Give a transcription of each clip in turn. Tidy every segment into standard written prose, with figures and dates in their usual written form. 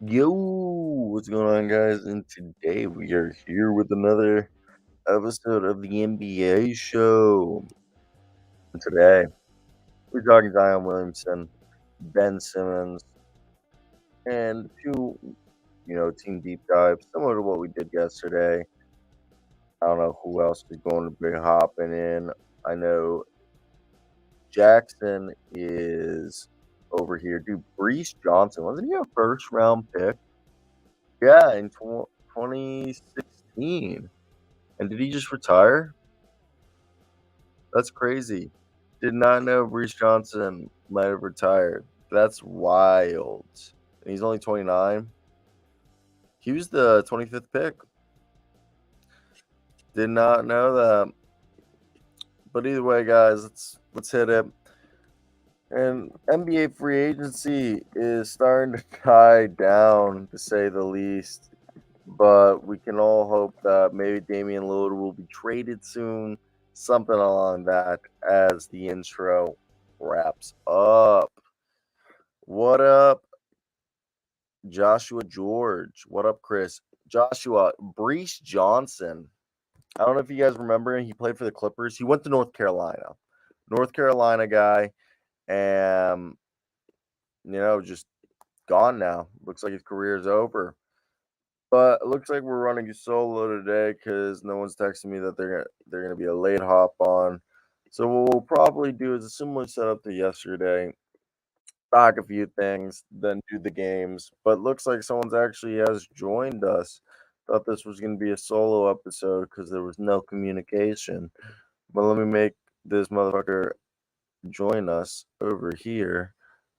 Yo, what's going on, guys? And today we are here with another episode of the NBA show. And today we're talking Zion Williamson, Ben Simmons, and two, team deep dives, similar to what we did yesterday. I don't know who else is going to be hopping in. I know Jackson is over here. Dude, Brees Johnson, wasn't he a first round pick? Yeah, in 2016. And did he just retire? That's crazy. Did not know Brees Johnson might have retired. That's wild. And he's only 29. He was the 25th pick. Did not know that. But either way, guys, let's hit it. And NBA free agency is starting to die down, to say the least. But we can all hope that maybe Damian Lillard will be traded soon. Something along that as the intro wraps up. What up, Joshua George? What up, Chris? Joshua, Brees Johnson. I don't know if you guys remember him. He played for the Clippers. He went to North Carolina. North Carolina guy. And, just gone now. Looks like his career is over. But it looks like we're running solo today because no one's texting me that they're gonna be a late hop on. So what we'll probably do is a similar setup to yesterday. Talk a few things, then do the games. But looks like someone's actually has joined us. Thought this was gonna be a solo episode because there was no communication. But let me make this motherfucker join us over here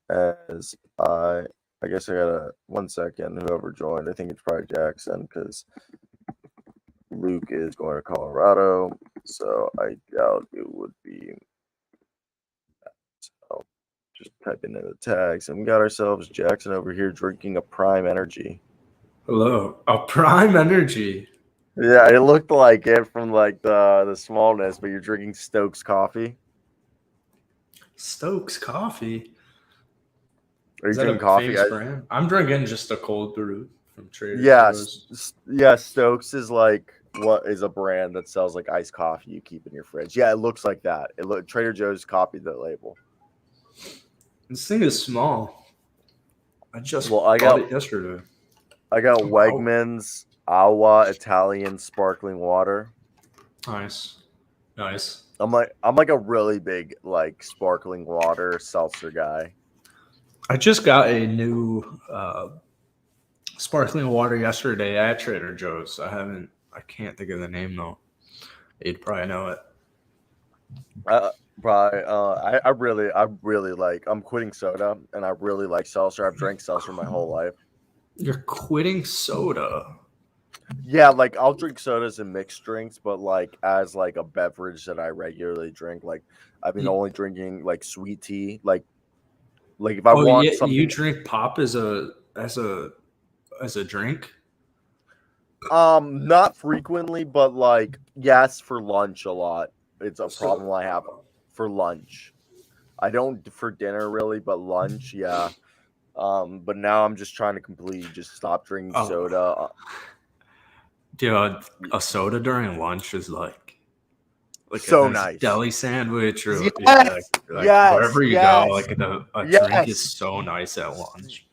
as I guess I gotta 1 second. Whoever joined, I think it's probably Jackson because Luke is going to Colorado, so I doubt it would be. So just typing in the tags, and we got ourselves Jackson over here drinking a Prime Energy. Hello, a Prime Energy. Yeah, it looked like it from like the smallness, but you're drinking Stokes coffee. Stokes coffee. Are you Is that drinking a coffee? famous brand? I'm drinking just a cold brew from Trader Yeah, Joe's. yeah. Stokes is like what is a brand that sells like iced coffee you keep in your fridge. Yeah, it looks like that. Trader Joe's copied the label. This thing is small. I just Well, bought it yesterday. I got Wow. Wegmans Awa Italian sparkling water. Nice. Nice. I'm like a really big like sparkling water seltzer guy. I just got a new sparkling water yesterday at Trader Joe's. I can't think of the name though. You'd probably know it. Probably, I really like. I'm quitting soda, and I really like seltzer. I've drank seltzer my whole life. You're quitting soda. Yeah, like I'll drink sodas and mixed drinks, but like as like a beverage that I regularly drink, like I've been You, only drinking like sweet tea. Like if I oh want yeah, you something, drink pop as a drink? not frequently, but like yes, for lunch a lot. It's a So problem I have for lunch. I don't for dinner really, but lunch, yeah. But now I'm just trying to completely just stop drinking oh, soda. dude, a soda during lunch is like a So nice nice. deli sandwich or yeah, Yes, like yes, wherever you go, yes, like a drink is yes. so nice at lunch.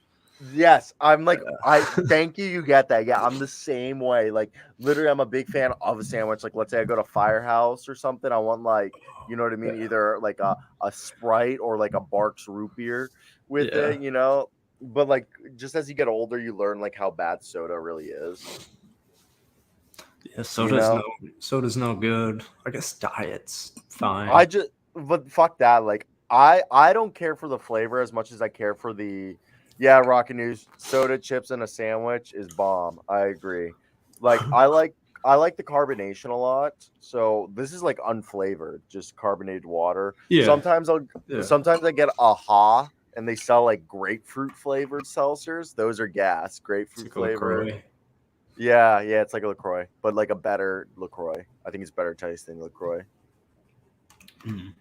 Yes, I'm like I thank you. You get that? Yeah, I'm the same way. Like literally, I'm a big fan of a sandwich. Like let's say I go to Firehouse or something, I want like you know what I mean, Yeah, either like a Sprite or like a Barks root beer with yeah, it. You know, but like just as you get older, you learn like how bad soda really is. yeah. You Soda's no know, soda's no good. I guess diet's I fine. just but fuck that. Like I don't care for the flavor as much as I care for the yeah, Rocket News soda chips and a sandwich is bomb. I agree. Like I like the carbonation a lot. So this is like unflavored, just carbonated water. Yeah, yeah. Sometimes I get aha and they sell like grapefruit flavored seltzers. Those are gas, It's grapefruit like a flavor. LaCroix. Yeah, yeah, it's like a LaCroix, but like a better LaCroix. I think it's better tasting LaCroix. Mm,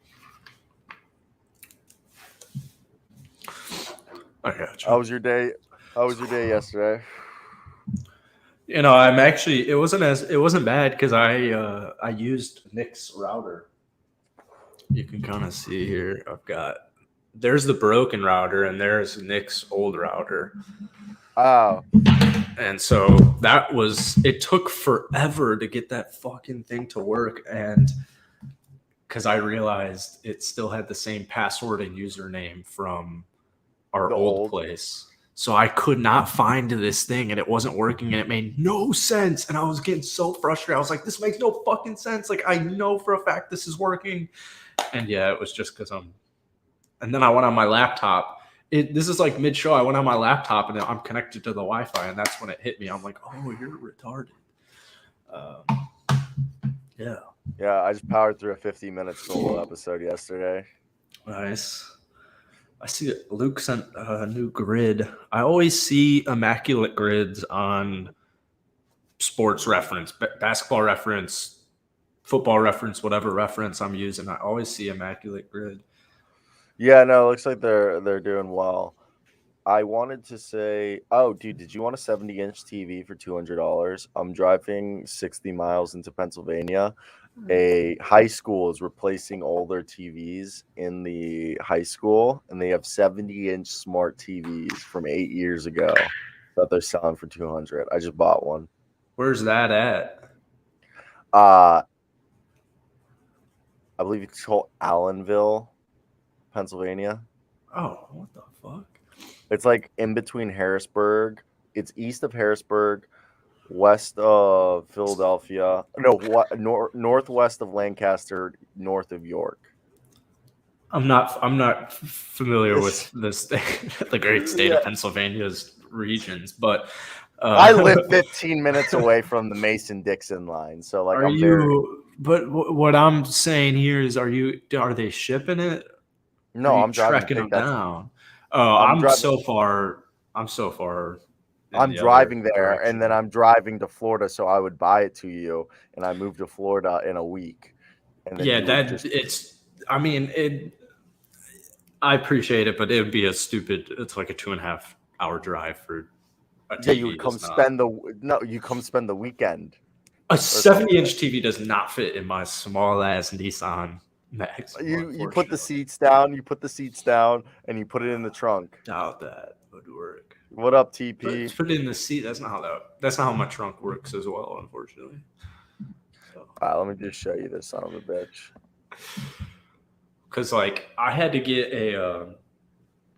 I got you. How was your day? How was your day yesterday? I'm actually it wasn't bad because I used Nick's router. You can kind of see here. There's the broken router and there's Nick's old router. Oh, And so it took forever to get that fucking thing to work. And because I realized it still had the same password and username from our the old old. place. So I could not find this thing and it wasn't working and it made no sense. And I was getting so frustrated. I was like, this makes no fucking sense. Like, I know for a fact this is working. And yeah, it was just because and then I went on my laptop. This is like mid-show. I went on my laptop and I'm connected to the Wi-Fi, and that's when it hit me. I'm like, "Oh, you're retarded." Yeah. Yeah, I just powered through a 50-minute solo episode yesterday. Nice. I see that Luke sent a new grid. I always see immaculate grids on Sports Reference, Basketball Reference, Football Reference, whatever reference I'm using. I always see immaculate grid. Yeah, no, it looks like they're doing well. I wanted to say, oh, dude, did you want a 70-inch TV for $200? I'm driving 60 miles into Pennsylvania. A high school is replacing all their TVs in the high school, and they have 70-inch smart TVs from 8 years ago that they're selling for $200. I just bought one. Where's that at? I believe it's called Allenville, Pennsylvania. Oh, what the fuck? It's like in between Harrisburg. It's east of Harrisburg, west of Philadelphia. No, northwest of Lancaster, north of York. I'm not familiar with this the great state of Pennsylvania's regions, but I live 15 minutes away from the Mason-Dixon line, so like But what I'm saying here is, are they shipping it? No, I'm driving. Tracking them down. Oh, I'm so far. I'm driving there, and then I'm driving to Florida, so I would buy it to you, and I moved to Florida in a week. And then I mean, I appreciate it, but it would be it's like a 2.5 hour drive for a TV. Yeah, you would come spend the weekend. A 70-inch TV does not fit in my small ass Nissan Max. You put the seats down, and you put it in the trunk. Doubt that would work. What up, TP? Let's put it in the seat. That's not how my trunk works as well, unfortunately. So. Let me just show you this son of a bitch. Because like I had to get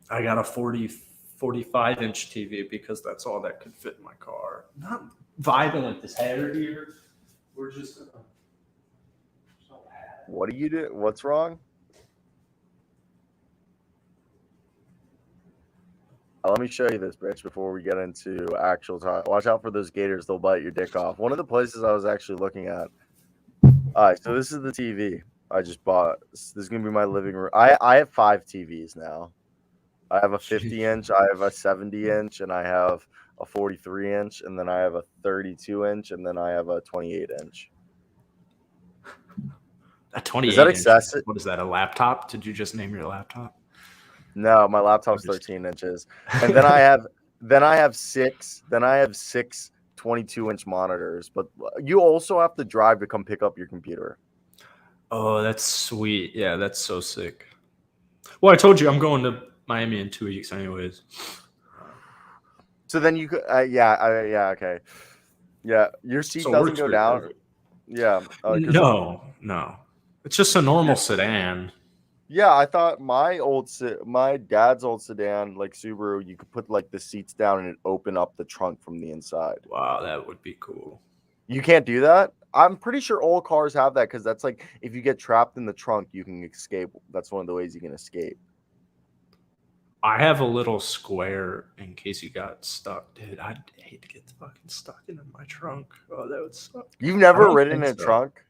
I got a 45-inch TV because that's all that could fit in my car. Not vibing like this hair here. We're just What do you do? What's wrong? Let me show you this, bitch, before we get into actual time. Watch out for those gators. They'll bite your dick off. One of the places I was actually looking at. All right, so this is the TV I just bought. This is going to be my living room. I have 5 TVs now. I have a 50-inch, I have a 70-inch, and I have a 43-inch, and then I have a 32-inch, and then I have a 28-inch. A 28. Is that excessive? What is that? A laptop? Did you just name your laptop? No, my laptop's 13 inches, and then I have six 22-inch monitors. But you also have to drive to come pick up your computer. Oh, that's sweet. Yeah, that's so sick. Well, I told you I'm going to Miami in 2 weeks, anyways. So then you could, okay, yeah. Your seat doesn't go down. Perfect. Yeah. No. It's just a normal sedan. Yeah, I thought my dad's old sedan, like Subaru, you could put like the seats down and it open up the trunk from the inside. Wow, that would be cool. You can't do that? I'm pretty sure all cars have that because that's like if you get trapped in the trunk, you can escape. That's one of the ways you can escape. I have a little square in case you got stuck. Dude, I'd hate to get fucking stuck in my trunk. Oh, that would suck. You've never ridden in a trunk?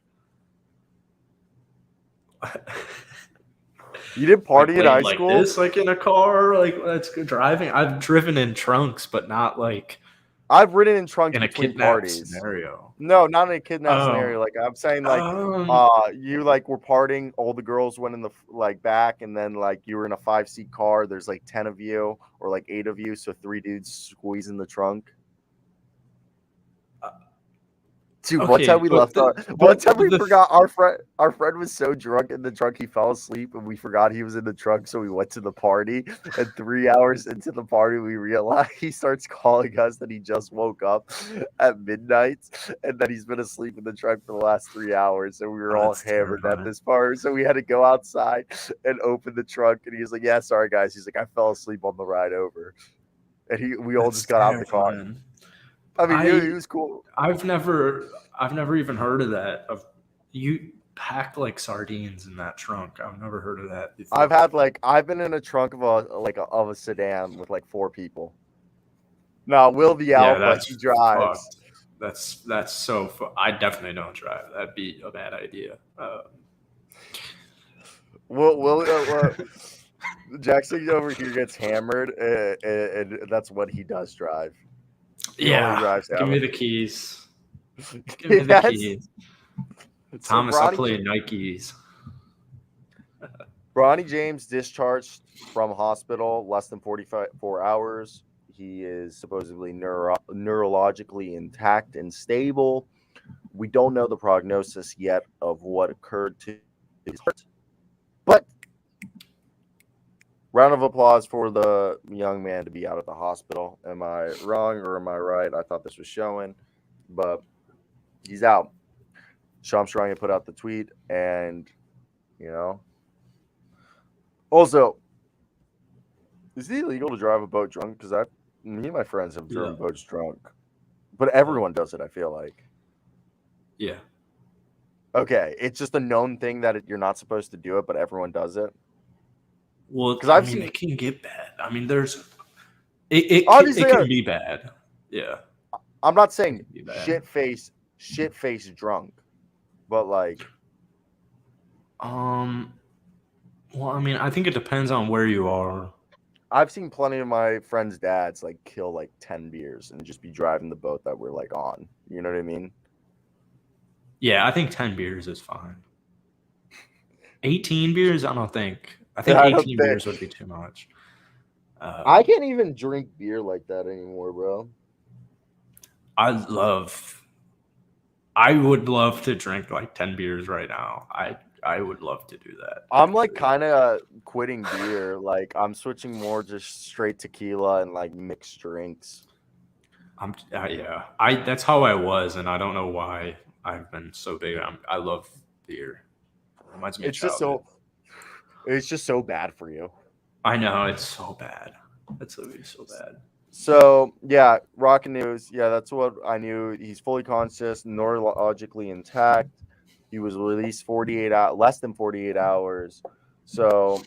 You did party in high school? This, like in a car, like that's good driving. I've driven in trunks, but not like I've ridden in trunks in a between kidnap parties. scenario. No, not in a kidnap scenario. Oh, Like I'm saying, like um, you like were partying, all the girls went in the like back, and then like you were in a 5-seat car. There's like 10 of you or like 8 of you, so 3 dudes squeeze in the trunk. Dude, one time okay, we but left our the, one but time we the forgot our friend was so drunk in the trunk he fell asleep and we forgot he was in the trunk, so we went to the party, and 3 hours into the party we realized he starts calling us that he just woke up at midnight and that he's been asleep in the trunk for the last 3 hours, and we were oh, all that's hammered at terrifying. this part, so we had to go outside and open the trunk, and he was like, yeah, sorry guys, he's like, I fell asleep on the ride over, and we all That's just got out the car. terrifying. I mean, he I was cool. I've never even heard of that. Of you packed like sardines in that trunk. I've never heard of that before. I've been in a trunk of a sedan with like 4 people. Now Will the Yeah, Alpha, he that's drives. fucked. That's so. I definitely don't drive. That'd be a bad idea. Will Jackson over here gets hammered, and that's what he does drive. He only Yeah, drives give me hammered. the keys. Give me the Yes. keys, So Thomas. I'll play Nikes. Bronny James discharged from hospital less than 44 hours. He is supposedly neurologically intact and stable. We don't know the prognosis yet of what occurred to his heart, but round of applause for the young man to be out of the hospital. Am I wrong or am I right? I thought this was showing, but he's out. Shamstrang put out the tweet, and you know. Also, is it illegal to drive a boat drunk? Because me and my friends have driven Yeah. boats drunk, but everyone does it. I feel like. Yeah. Okay, it's just a known thing that you're not supposed to do it, but everyone does it. Well, Because I I've mean, seen, it can get bad. I mean, it obviously, can be bad. Yeah, I'm not it saying can be bad. shit face drunk, but like, Um. Well, I mean, I think it depends on where you are. I've seen plenty of my friends' dads like kill like 10 beers and just be driving the boat that we're like on. You know what I mean? Yeah, I think 10 beers is fine. 18 beers, I don't think. I think I don't 18 think beers would be too much. I can't even drink beer like that anymore, bro. I love. I would love to drink like 10 beers right now. I would love to do that. I'm like Actually. kind of quitting beer. Like I'm switching more just straight tequila and like mixed drinks. Yeah. I That's how I was, and I don't know why I've been so big. I love beer. Reminds me of It's just childhood. so bad for you. I know it's so bad. It's literally so bad. So yeah, Rocket News. Yeah, that's what I knew. He's fully conscious, neurologically intact. He was released less than 48 hours. So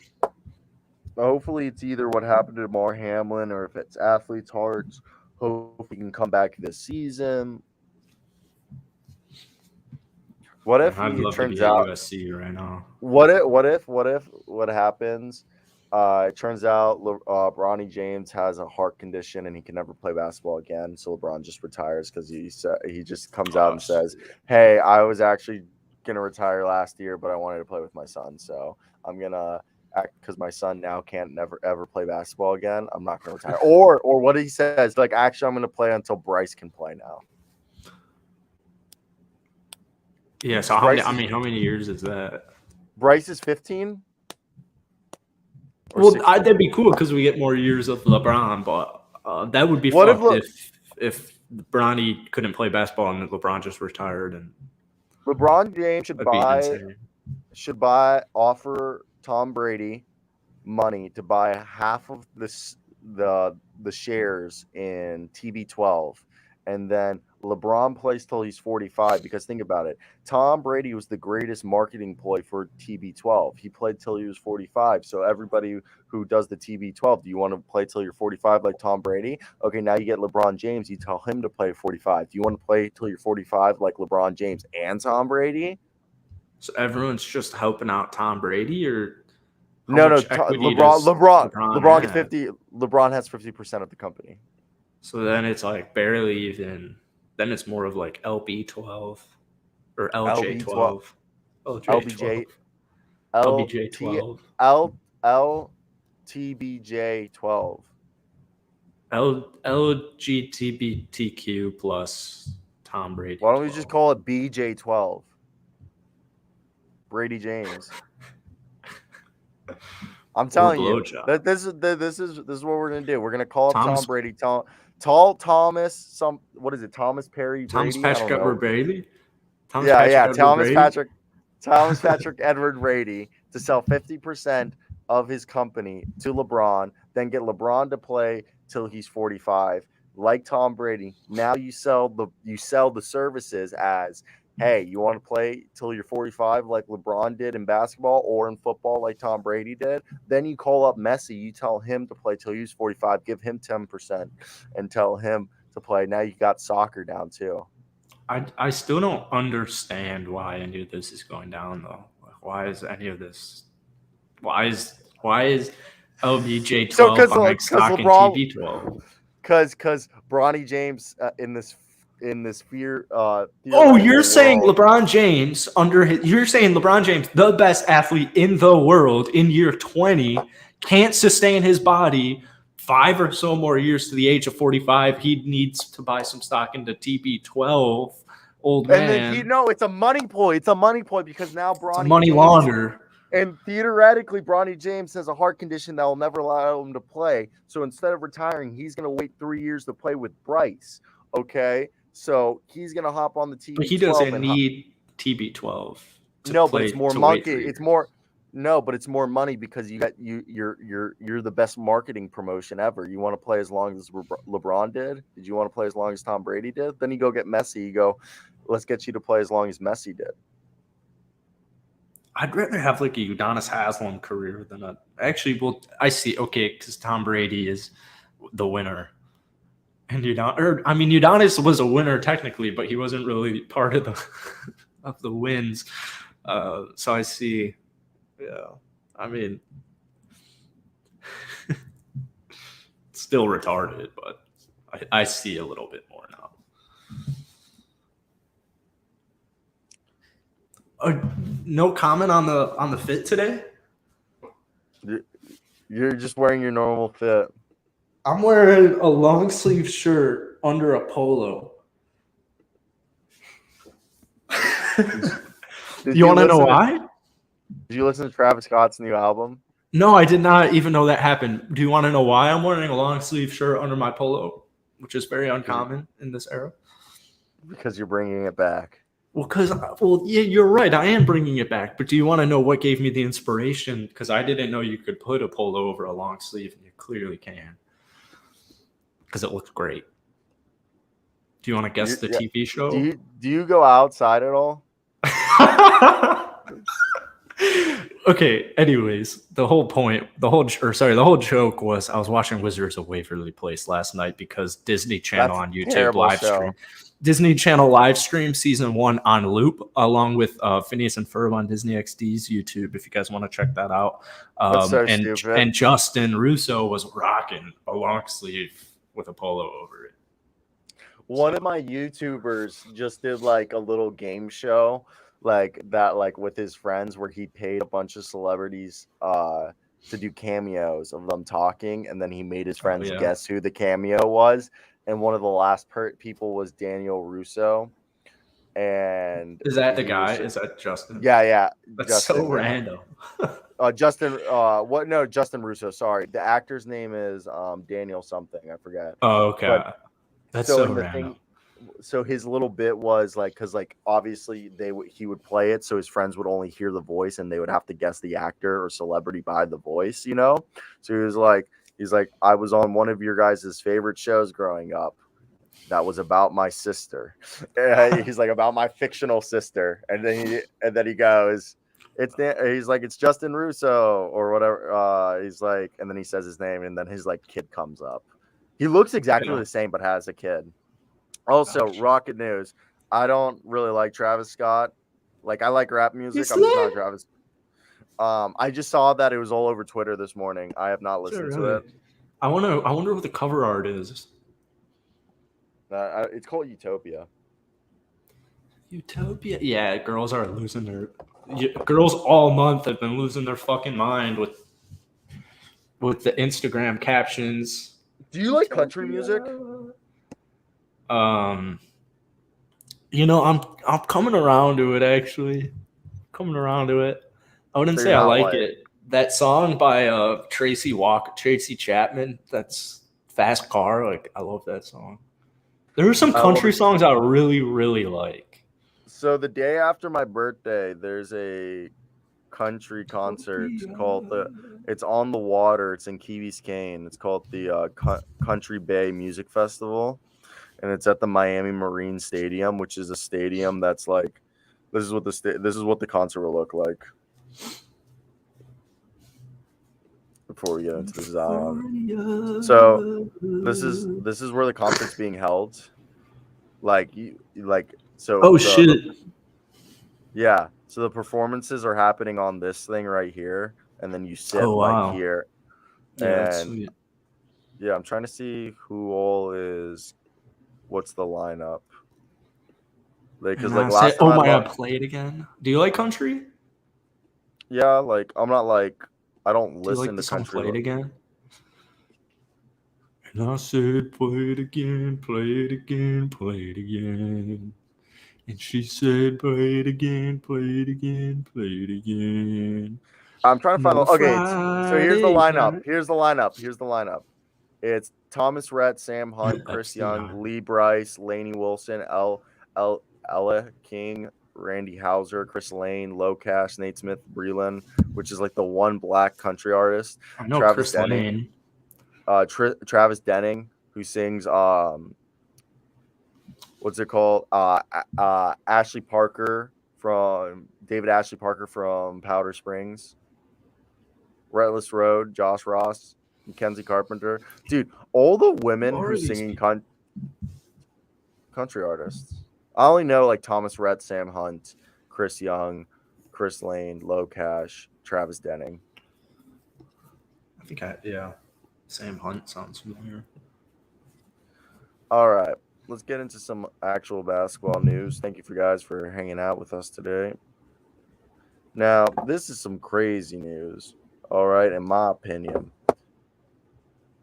hopefully it's either what happened to Mar Hamlin or if it's athlete's hearts. Hope he can come back this season. What if Man, I'd he love to turns be at out? USC right now. What happens? It turns out Bronny James has a heart condition and he can never play basketball again. So LeBron just retires because he just comes out Oh, and says, "Hey, I was actually gonna retire last year, but I wanted to play with my son, so I'm gonna act because my son now can't never ever play basketball again. I'm not gonna retire." Or what he says, like, actually, I'm gonna play until Bryce can play now. yeah. So how many years is that? Bryce is 15 or Well, 16. that'd be cool because we get more years of LeBron, but that would be What if fucked if Bronny couldn't play basketball and LeBron just retired, and LeBron James that'd be insane. offer Tom Brady money to buy half of the shares in TB12, and then LeBron plays till he's 45. Because think about it, Tom Brady was the greatest marketing ploy for TB12. He played till he was 45. So everybody who does the TB12, do you want to play till you're 45 like Tom Brady? Okay, now you get LeBron James. You tell him to play 45. Do you want to play till you're 45 like LeBron James and Tom Brady? So everyone's just helping out Tom Brady, or how No, much equity LeBron. does LeBron LeBron gets have? 50. LeBron has 50% of the company. So then it's like barely even. Then it's more of like LB12 or LB12, LJ12, LJ12, LBJ, LT, LBJ12, LTBJ12. LGBTQ plus Tom Brady Why don't we just 12. call it BJ12? Brady James. I'm Or telling you blowjob. that this is what we're gonna do. We're gonna call up Tom Thomas Brady, tall Thomas, what is it? Thomas Perry Thomas Brady? I don't Patrick Edward know. Brady. Thomas Yeah, Patrick yeah. Edward Brady. Thomas Patrick Edward Brady to sell 50% of his company to LeBron, then get LeBron to play till he's 45. Like Tom Brady, now you sell the services as, hey, you want to play till you're 45 like LeBron did in basketball or in football like Tom Brady did. Then you call up Messi, you tell him to play till he's 45, give him 10% and tell him to play. Now you got soccer down too. I still don't understand why any of this is going down though. Like, why is any of this? Why is LBJ So 12 buying because stock in LeBron, TB 12? because Bronny James in this Oh, you're theoretical saying world. LeBron James you're saying LeBron James, the best athlete in the world in year 20, can't sustain his body 5 or so more years to the age of 45. He needs to buy some stock into TB12. Old And then man. it's a money ploy. It's a money ploy because now It's a Bronny money James, launder. and theoretically Bronny James has a heart condition that will never allow him to play. So instead of retiring, he's going to wait 3 years to play with Bryce. Okay, so he's going to hop on the But he TB12 doesn't and need TB12 to no, but it's play more to wait monkey. 3 It's years. more no, but it's more money because you're the best marketing promotion ever. You want to play as long as LeBron did? Did you want to play as long as Tom Brady did? Then you go get Messi. You go, let's get you to play as long as Messi did. I'd rather have like a Udonis Haslam career than a. Actually, well, I see. Okay, because Tom Brady is the winner, and Udonis was a winner technically, but he wasn't really part of the of the wins. So I see. Yeah, I mean, still retarded, but I see a little bit more now. No comment on the fit today. You're just wearing your normal fit. I'm wearing a long sleeve shirt under a polo. You want to know why? Did you listen to Travis Scott's new album? No, I did not even know that happened. Do you want to know why I'm wearing a long sleeve shirt under my polo, which is very uncommon in this era? Because you're bringing it back. Well, yeah, you're right. I am bringing it back. But do you want to know what gave me the inspiration? Because I didn't know you could put a polo over a long sleeve, and you clearly can. Because it looks great. Do you want to guess the TV show? Do you go outside at all? Okay, anyways, the whole joke was I was watching Wizards of Waverly Place last night because Disney Channel on YouTube live stream. Disney Channel live stream season 1 on loop, along with Phineas and Ferb on Disney XD's YouTube. If you guys want to check that out, That's so stupid. And Justin Russo was rocking a long sleeve with a polo over it. One of my YouTubers just did like a little game show like that, like with his friends, where he paid a bunch of celebrities to do cameos of them talking, and then he made his friends guess who the cameo was. And one of the last people was Daniel Russo. And is that the guy? Is that Justin? Yeah. That's Justin, so random. Justin Russo. Sorry, the actor's name is Daniel something. I forget. Oh, okay. But, that's so random. So his little bit was like, because like obviously he would play it, so his friends would only hear the voice and they would have to guess the actor or celebrity by the voice, you know. So he's like, I was on one of your guys' favorite shows growing up. That was about my sister. He's like, about my fictional sister, and then he goes, he's like, it's Justin Russo or whatever. He's like, and then he says his name, and then his like kid comes up. He looks exactly the same, but has a kid. Also, Rocket News. I don't really like Travis Scott. Like, I like rap music. I'm just not Travis. I just saw that it was all over Twitter this morning. I have not listened to it. I wonder what the cover art is. It's called Utopia. Utopia. Yeah, girls are losing their. Girls all month have been losing their fucking mind with the Instagram captions. Do you like country music? Um, I'm coming around to it actually. Coming around to it. I wouldn't So say you're I not like like. it. That song by Tracy Chapman. That's Fast Car. Like I love that song. There are some Well, country songs I really really like. so the day after my birthday, there's a country concert called the. It's on the water. It's in Key Biscayne. It's called the Country Bay Music Festival, and it's at the Miami Marine Stadium, which is a stadium that's like. This is what this is what the concert will look like. Before we get into the Zion, so this is where the concert's being held. Like Oh the shit! yeah, so the performances are happening on this thing right here, and then you sit Oh like wow! here, Yeah, that's and sweet. yeah, I'm trying to see who all is. What's the lineup? Because And like I say, last time oh I my god, looked, play it again. Do you like country? yeah, like I'm not like I don't Do you like listen the to song country. "Play It Again"? And I said, "Play it again, play it again, play it again." And she said, "Play it again, play it again, play it again." I'm trying to find. No Okay, so here's the Friday lineup. night. Here's the lineup. Here's the lineup. It's Thomas Rhett, Sam Hunt, Chris Epstein. Young, Lee Bryce, Lainey Wilson, Ella King, Randy Hauser, Chris Lane, Locash, Nate Smith, Breland, which is like the one black country artist. I know Travis Chris Denning, Lane. Travis Denning, who sings what's it called? Ashley Parker from David Ashley Parker from Powder Springs. Relentless Road, Josh Ross, Mackenzie Carpenter. Dude, all the women Who who are these singing people? country artists. I only know like Thomas Rhett, Sam Hunt, Chris Young, Chris Lane, Locash, Travis Denning. I think Sam Hunt sounds familiar. All right, let's get into some actual basketball news. Thank you for guys for hanging out with us today. Now, this is some crazy news. All right, in my opinion.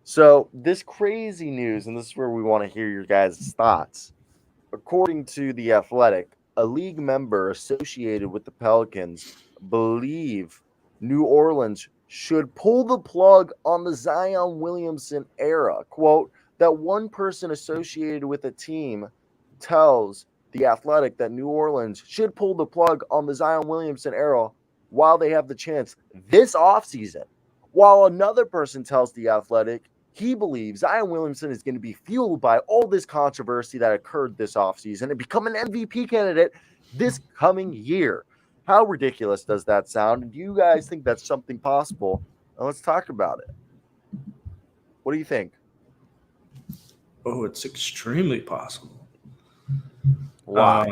So, this crazy news, and this is where we want to hear your guys' thoughts. According to The Athletic, a league member associated with the Pelicans believe New Orleans should pull the plug on the Zion Williamson era. Quote, that one person associated with a team tells The Athletic that New Orleans should pull the plug on the Zion Williamson era while they have the chance this offseason. While another person tells The Athletic he believes Zion Williamson is going to be fueled by all this controversy that occurred this offseason and become an MVP candidate this coming year. How ridiculous does that sound? Do you guys think that's something possible? Well, let's talk about it. What do you think? Oh, it's extremely possible. Why?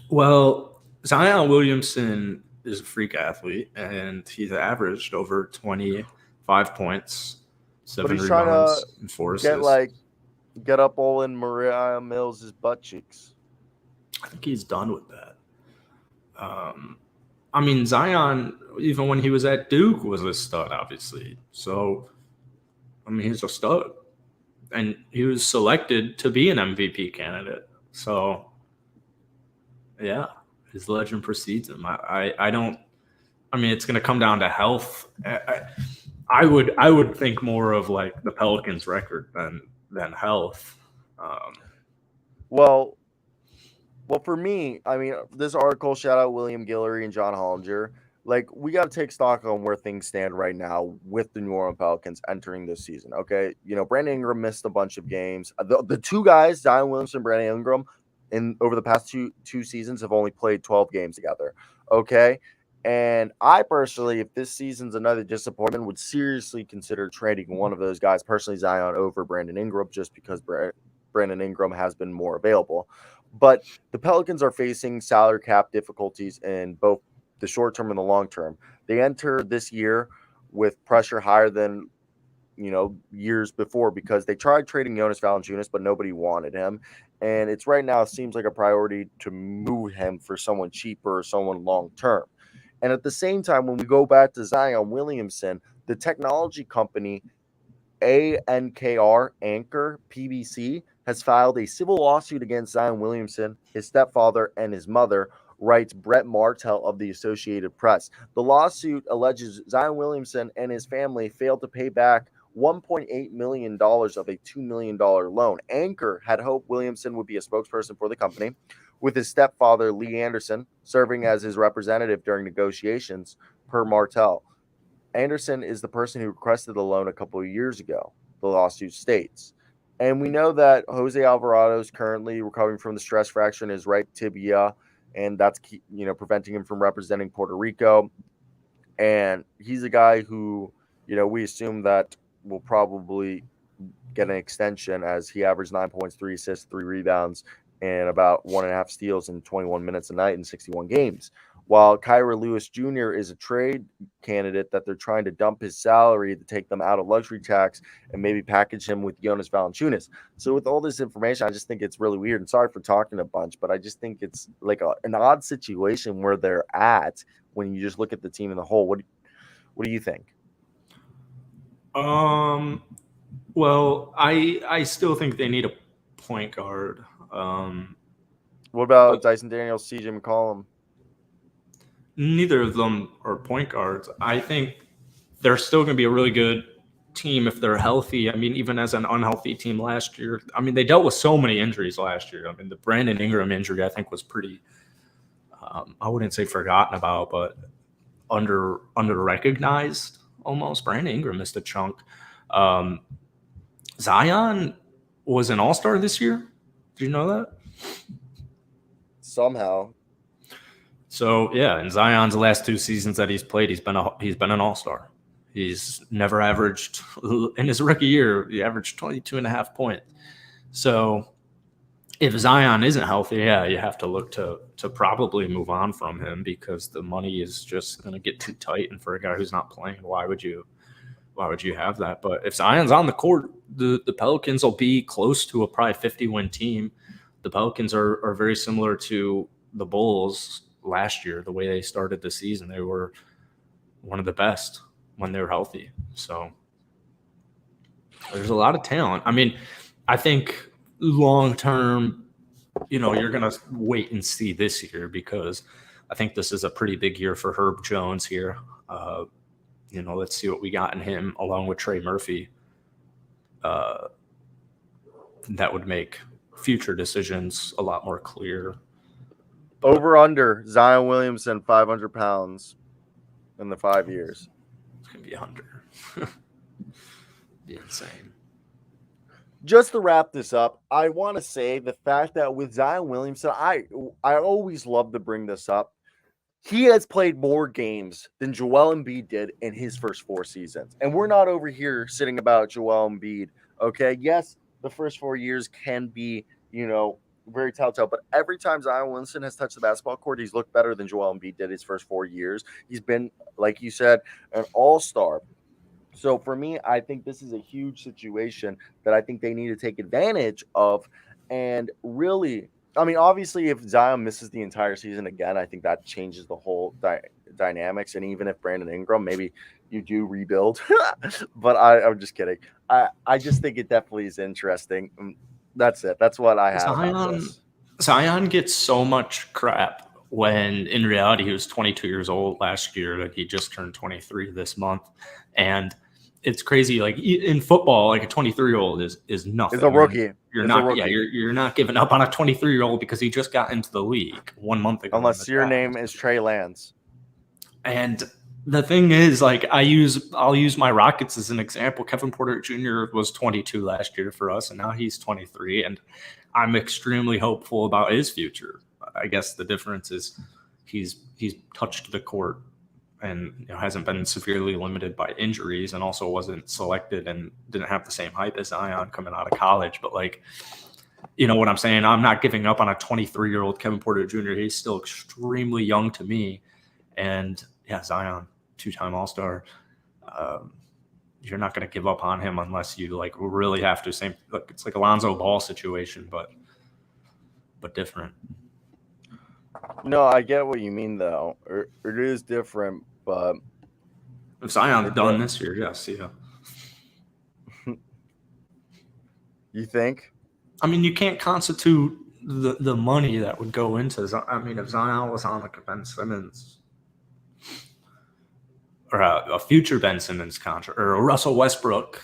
Well, Zion Williamson is a freak athlete, and he's averaged over 25 points, But 7 he's trying to rebounds, and 4 assists. get up all in Mariah Mills' butt cheeks. I think he's done with that. I mean, Zion, even when he was at Duke, was a stud, obviously. So, I mean, he's a stud. And he was selected to be an MVP candidate. So, yeah, his legend precedes him. I don't. I mean, it's going to come down to health. I would think more of like the Pelicans' record than health. Well, for me, I mean, this article, shout out William Guillory and John Hollinger. Like, we got to take stock on where things stand right now with the New Orleans Pelicans entering this season. Okay. Brandon Ingram missed a bunch of games. The two guys, Zion Williamson and Brandon Ingram, over the past two seasons have only played 12 games together. Okay. And I personally, if this season's another disappointment, would seriously consider trading one of those guys, personally Zion over Brandon Ingram, just because Brandon Ingram has been more available. But the Pelicans are facing salary cap difficulties in both the short term and the long term. They enter this year with pressure higher than years before, because they tried trading Jonas Valanciunas, but nobody wanted him. And it's right now, it seems like a priority to move him for someone cheaper or someone long term. And at the same time, when we go back to Zion Williamson, the technology company Anchor PBC has filed a civil lawsuit against Zion Williamson, his stepfather, and his mother, writes Brett Martell of the Associated Press. The lawsuit alleges Zion Williamson and his family failed to pay back $1.8 million of a $2 million loan. Anchor had hoped Williamson would be a spokesperson for the company, with his stepfather, Lee Anderson, serving as his representative during negotiations, per Martell. Anderson is the person who requested the loan a couple of years ago, the lawsuit states. And we know that Jose Alvarado is currently recovering from the stress fracture in his right tibia, and that's preventing him from representing Puerto Rico. And he's a guy who, we assume that will probably get an extension, as he averaged 9 points, 3 assists, 3 rebounds, and about 1.5 steals in 21 minutes a night in 61 games. While Kyra Lewis Jr. is a trade candidate that they're trying to dump his salary to take them out of luxury tax and maybe package him with Jonas Valanciunas. So with all this information, I just think it's really weird. And sorry for talking a bunch, but I just think it's like an odd situation where they're at when you just look at the team in the whole. What do you think? Well, I still think they need a point guard. What about Dyson Daniels, CJ McCollum? Neither of them are point guards. I think they're still going to be a really good team if they're healthy. I mean, even as an unhealthy team last year, I mean, they dealt with so many injuries last year. I mean, the Brandon Ingram injury, I think, was pretty, I wouldn't say forgotten about, but under recognized almost. Brandon Ingram missed a chunk. Zion was an all-star this year. Did you know that? Somehow. So yeah, in Zion's last 2 seasons that he's played, he's been an all-star. He's never averaged, in his rookie year, he averaged 22.5 points. So if Zion isn't healthy, yeah, you have to look to probably move on from him, because the money is just going to get too tight. And for a guy who's not playing, why would you have that? But if Zion's on the court, the Pelicans will be close to a probably 50-win team. The Pelicans are very similar to the Bulls last year. The way they started the season, they were one of the best when they were healthy. So there's a lot of talent. I mean, I think long term, you're going to wait and see this year, because I think this is a pretty big year for Herb Jones here. Let's see what we got in him, along with Trey Murphy. That would make future decisions a lot more clear. Over under Zion Williamson 500 pounds in the 5 years. It's gonna be under. Be insane. Just to wrap this up, I want to say the fact that with Zion Williamson, I always love to bring this up. He has played more games than Joel Embiid did in his first 4 seasons. And we're not over here sitting about Joel Embiid, okay? Yes, the first 4 years can be, very telltale. But every time Zion Williamson has touched the basketball court, he's looked better than Joel Embiid did his first 4 years. He's been, like you said, an all-star. So for me, I think this is a huge situation that I think they need to take advantage of. And really, I mean, obviously, if Zion misses the entire season again, I think that changes the whole dynamics. And even if Brandon Ingram, maybe you do rebuild. But I'm just kidding. I just think it definitely is interesting. That's it. That's what I have about this. Zion gets so much crap when in reality he was 22 years old last year, and he just turned 23 this month. And it's crazy. Like in football, like a 23-year-old is nothing. It's a rookie. You're not giving up on a 23-year-old because he just got into the league 1 month ago. Unless your name is Trey Lance. And the thing is, like, I'll use my Rockets as an example. Kevin Porter Jr. was 22 last year for us, and now he's 23, and I'm extremely hopeful about his future. I guess the difference is he's touched the court and hasn't been severely limited by injuries, and also wasn't selected and didn't have the same hype as Zion coming out of college. But like, what I'm saying, I'm not giving up on a 23-year-old Kevin Porter Jr. He's still extremely young to me. And yeah, Zion, 2-time All-Star. you're not going to give up on him unless you like really have to. Same, look, it's like a Lonzo Ball situation, but different. No, I get what you mean though. It is different, but if Zion's done this year, yes, yeah. You think? I mean, you can't constitute the money that would go into. I mean, if Zion was on like a Ben Simmons or a future Ben Simmons contract or a Russell Westbrook,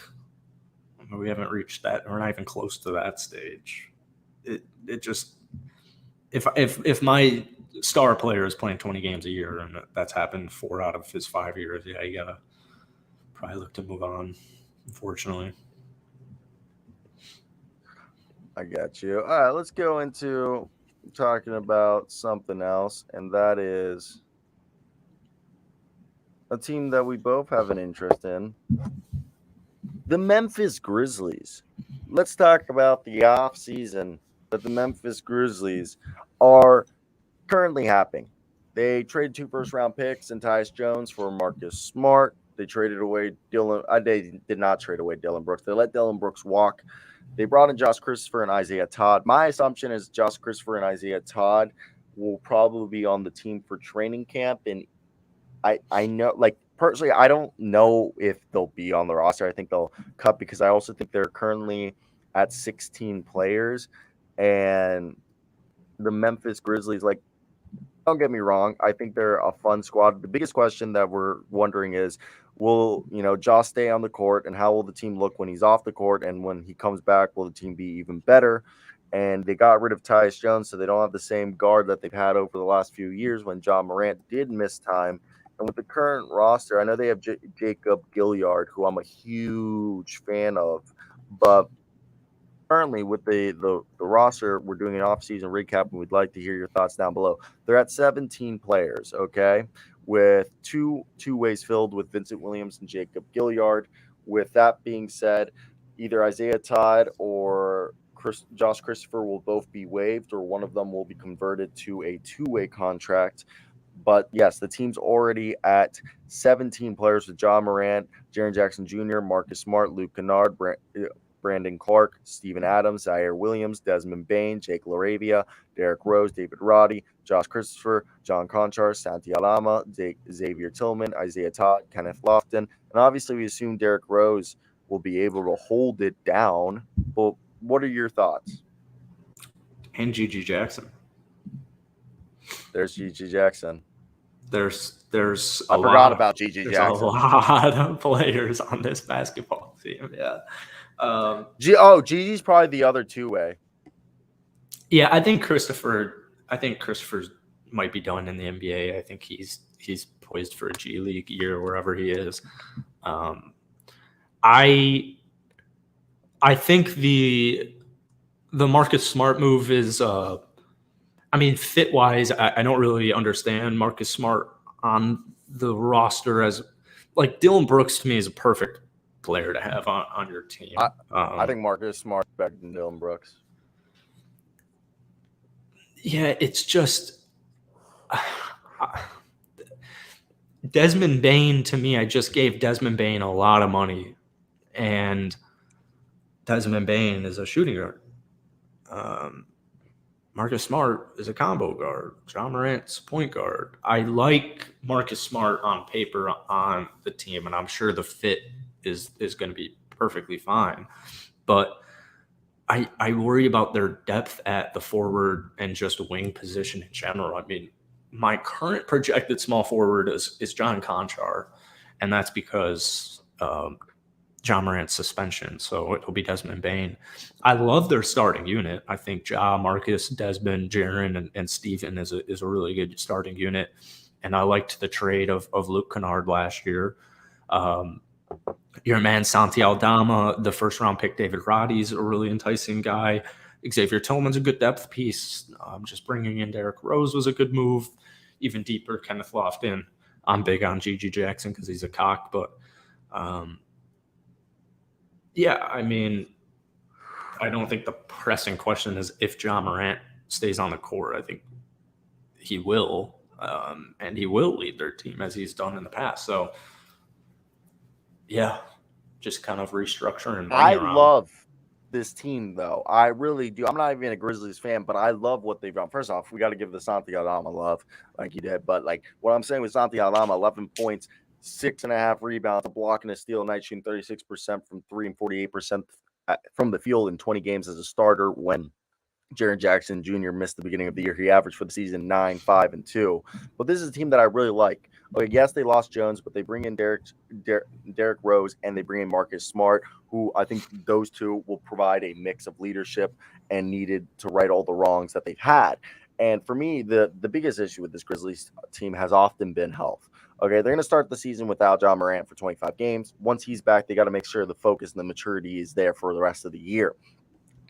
we haven't reached that. We're not even close to that stage. It just if my star player is playing 20 games a year and that's happened 4 out of his 5 years, yeah, you gotta probably look to move on. Unfortunately. I got you. All right, let's go into talking about something else, and that is a team that we both have an interest in, the Memphis Grizzlies. Let's talk about the off season that the Memphis Grizzlies are currently happening. They traded 2 first-round picks and Tyus Jones for Marcus Smart. They traded away Dylan. They did not trade away Dylan Brooks. They let Dylan Brooks walk. They brought in Josh Christopher and Isaiah Todd. My assumption is Josh Christopher and Isaiah Todd will probably be on the team for training camp. And I know, like, personally, I don't know if they'll be on the roster. I think they'll cut because I also think they're currently at 16 players. And the Memphis Grizzlies, like, don't get me wrong, I think they're a fun squad. The biggest question that we're wondering is, will Josh stay on the court, and how will the team look when he's off the court, and when he comes back, will the team be even better? And they got rid of Tyus Jones, so they don't have the same guard that they've had over the last few years when John Morant did miss time. And with the current roster, I know they have Jacob Gilliard, who I'm a huge fan of, but currently with the roster, we're doing an off-season recap, and we'd like to hear your thoughts down below. They're at 17 players, okay, with two ways filled with Vincent Williams and Jacob Gilliard. With that being said, either Isaiah Todd or Josh Christopher will both be waived, or one of them will be converted to a 2-way contract. But yes, the team's already at 17 players with John Morant, Jaren Jackson Jr., Marcus Smart, Luke Kennard, Brandon Clark, Steven Adams, Zion Williams, Desmond Bain, Jake LaRavia, Derrick Rose, David Roddy, Josh Christopher, John Conchar, Santi Alama, Xavier Tillman, Isaiah Todd, Kenneth Lofton. And obviously we assume Derrick Rose will be able to hold it down. But what are your thoughts? And GG Jackson. There's GG Jackson. There's I forgot about GG Jackson. There's a lot of players on this basketball team. Yeah. GG's probably the other 2-way. Yeah, I think Christopher might be done in the NBA. I think he's poised for a G League year wherever he is. I think the Marcus Smart move is I mean, fit wise, I don't really understand Marcus Smart on the roster as like Dylan Brooks to me is a perfect player to have on your team. I think Marcus Smart is better than Dylan Brooks. Yeah, it's just Desmond Bain to me. I just gave Desmond Bain a lot of money, and Desmond Bain is a shooting guard. Marcus Smart is a combo guard. John Morant's a point guard. I like Marcus Smart on paper on the team, and I'm sure the fit is going to be perfectly fine. But I worry about their depth at the forward and just wing position in general. I mean, my current projected small forward is John Conchar, and that's because John Morant's suspension. So it'll be Desmond Bain. I love their starting unit. I think Ja, Marcus, Desmond, Jaren, and Steven is a really good starting unit. And I liked the trade of Luke Kennard last year. Your man Santi Aldama, the first-round pick David Roddy's a really enticing guy. Xavier Tillman's a good depth piece. Just bringing in Derrick Rose was a good move. Even deeper, Kenneth Lofton. I'm big on GG Jackson because he's a cock, but yeah, I mean, I don't think the pressing question is if John Morant stays on the court. I think he will, and he will lead their team as he's done in the past. So, yeah, just kind of restructure and bring I around. love this team, though. I really do. I'm not even a Grizzlies fan, but I love what they've done. First off, we got to give the Santi Aldama love, like you did. But like what I'm saying with Santi Aldama, 11 points, 6.5 rebounds, a block and a steal, night shooting 36% from 3 and 48% from the field in 20 games as a starter. When Jaren Jackson Jr. missed the beginning of the year, he averaged for the season 9, 5, and 2. But this is a team that I really like. Okay, yes, they lost Jones, but they bring in Derrick Rose and they bring in Marcus Smart, who I think those two will provide a mix of leadership and needed to right all the wrongs that they've had. And for me, the biggest issue with this Grizzlies team has often been health. Okay, they're going to start the season without John Morant for 25 games. Once he's back, they got to make sure the focus and the maturity is there for the rest of the year.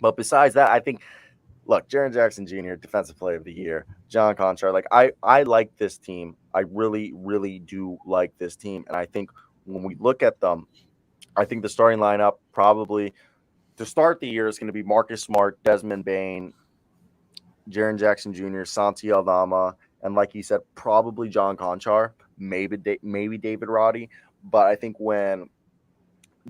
But besides that, I think look, Jaren Jackson Jr., Defensive Player of the Year, John Conchar. Like I like this team. I really, really do like this team. And I think when we look at them, I think the starting lineup probably to start the year is going to be Marcus Smart, Desmond Bane, Jaren Jackson Jr., Santi Aldama, and like you said, probably John Conchar, maybe David Roddy. But I think when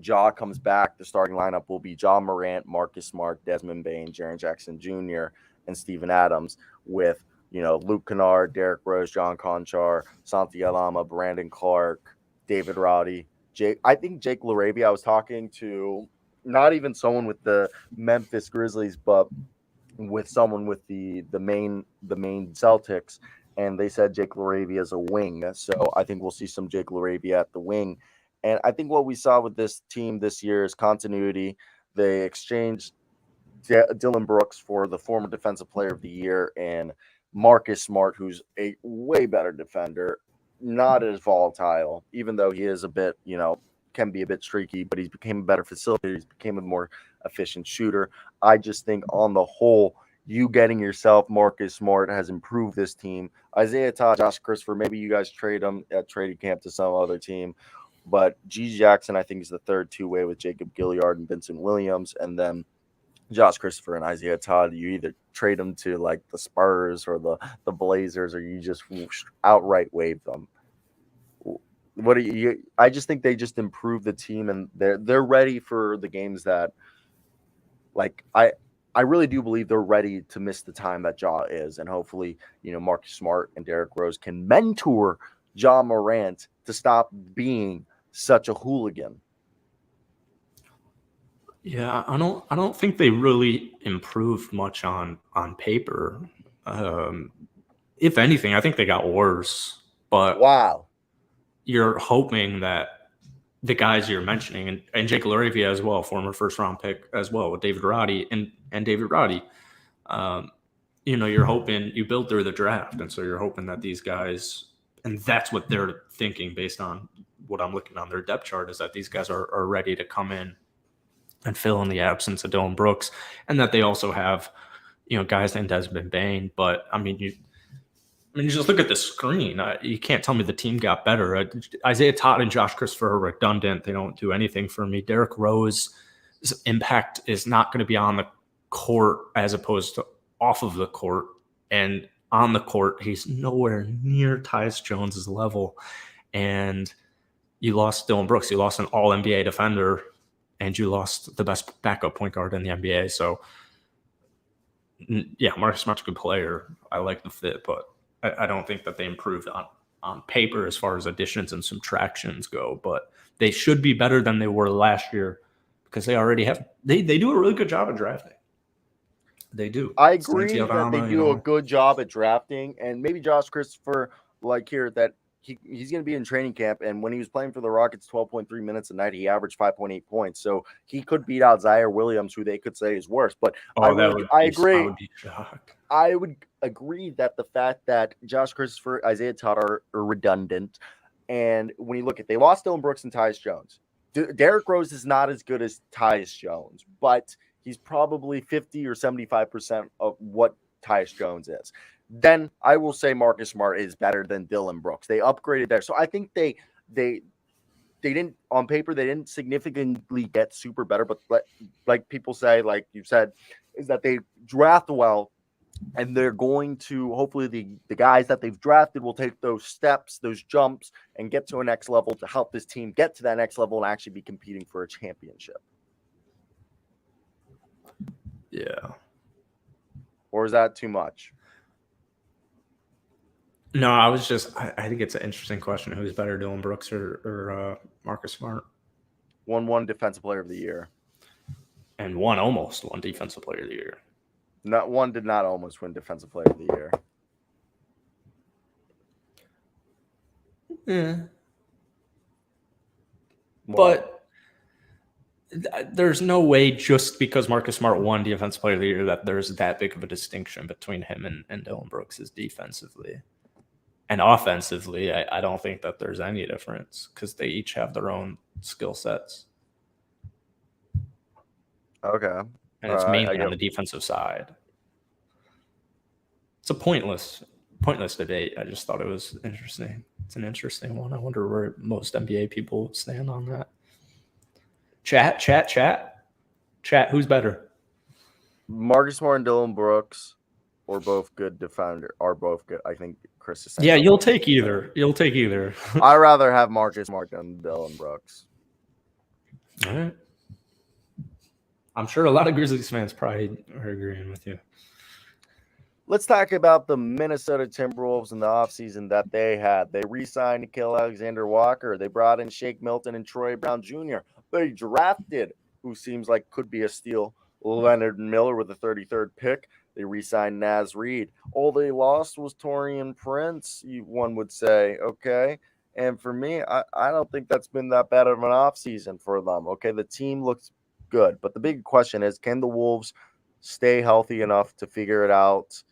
Ja comes back, the starting lineup will be John Morant, Marcus Smart, Desmond Bane, Jaren Jackson Jr., and Steven Adams with, Luke Kennard, Derrick Rose, John Conchar, Santi Aldama, Brandon Clark, David Roddy, I think Jake LaRavia. I was talking to not even someone with the Memphis Grizzlies, but with someone with the main Celtics, and they said Jake LaRavia is a wing. So I think we'll see some Jake LaRavia at the wing. And I think what we saw with this team this year is continuity. They exchanged Dylan Brooks for the former Defensive Player of the Year and Marcus Smart, who's a way better defender, not as volatile, even though he is a bit, can be a bit streaky, but he's became a better facilitator. He's became a more efficient shooter. I just think on the whole, you getting yourself Marcus Smart has improved this team. Isaiah Todd, Josh Christopher, maybe you guys trade him at trading camp to some other team. But G. Jackson, I think, is the third two-way with Jacob Gilliard and Vincent Williams. And then Josh Christopher and Isaiah Todd, you either trade them to like the Spurs or the Blazers, or you just outright waive them. What do you? I just think they just improved the team, and they're ready for the games that, like I really do believe they're ready to miss the time that Ja is, and hopefully Marcus Smart and Derrick Rose can mentor Ja Morant to stop being such a hooligan. Yeah, I don't think they really improved much on paper. If anything, I think they got worse. But wow, you're hoping that the guys you're mentioning, and Jake LaRavia as well, former first round pick as well, with David Roddy and David Roddy, you're hoping you build through the draft, and so you're hoping that these guys, and that's what they're thinking based on what I'm looking on their depth chart, is that these guys are ready to come in and fill in the absence of Dylan Brooks, and that they also have, guys named Desmond Bane. But you just look at the screen. You can't tell me the team got better. Isaiah Todd and Josh Christopher are redundant. They don't do anything for me. Derrick Rose's impact is not going to be on the court as opposed to off of the court. And on the court, he's nowhere near Tyus Jones's level. And you lost Dylan Brooks. You lost an all-NBA defender, and you lost the best backup point guard in the NBA. So, yeah, Marcus Smart's a good player. I like the fit, but I don't think that they improved on paper as far as additions and subtractions go. But they should be better than they were last year, because they already have – they do a really good job at drafting. They do. I agree that they do a good job at drafting, and maybe Josh Christopher, like here, that he's going to be in training camp, and when he was playing for the Rockets 12.3 minutes a night, he averaged 5.8 points. So he could beat out Zion Williams, who they could say is worse. But I agree. I would be shocked. I would agree that the fact that Josh Christopher, Isaiah Todd are redundant, and when you look at, they lost Dylan Brooks and Tyus Jones. Derrick Rose is not as good as Tyus Jones, but he's probably 50 or 75% of what Tyus Jones is. Then I will say Marcus Smart is better than Dylan Brooks. They upgraded there. So I think they didn't, on paper, they didn't significantly get super better, but like people say, like you said, is that they draft well, And they're going to, hopefully the guys that they've drafted will take those steps, those jumps, and get to a next level to help this team get to that next level and actually be competing for a championship. Yeah. Or is that too much? No, I think it's an interesting question. Who's better, Dylan Brooks or Marcus Smart? Won Defensive Player of the Year. And almost won Defensive Player of the Year. One did not almost win Defensive Player of the Year. Yeah. But there's no way just because Marcus Smart won Defensive Player of the Year that there's that big of a distinction between him and Dylan Brooks is defensively. And offensively, I don't think that there's any difference because they each have their own skill sets. Okay. And it's mainly on the defensive side. It's a pointless debate. I just thought it was interesting. It's an interesting one. I wonder where most NBA people stand on that. Chat, who's better? Marcus Smart and Dylan Brooks are both good defender. Are both good. I think Chris is saying. Yeah, you'll take either. I'd rather have Marcus Smart than Dylan Brooks. All right. I'm sure a lot of Grizzlies fans probably are agreeing with you. Let's talk about the Minnesota Timberwolves in the offseason that they had. They re-signed Nickeil Alexander-Walker. They brought in Shake Milton and Troy Brown Jr. They drafted, who seems like could be a steal, Leonard Miller with the 33rd pick. They re-signed Naz Reid. All they lost was Taurean Prince, one would say, okay? And for me, I don't think that's been that bad of an offseason for them, okay? The team looks good, but the big question is, can the Wolves stay healthy enough to figure it out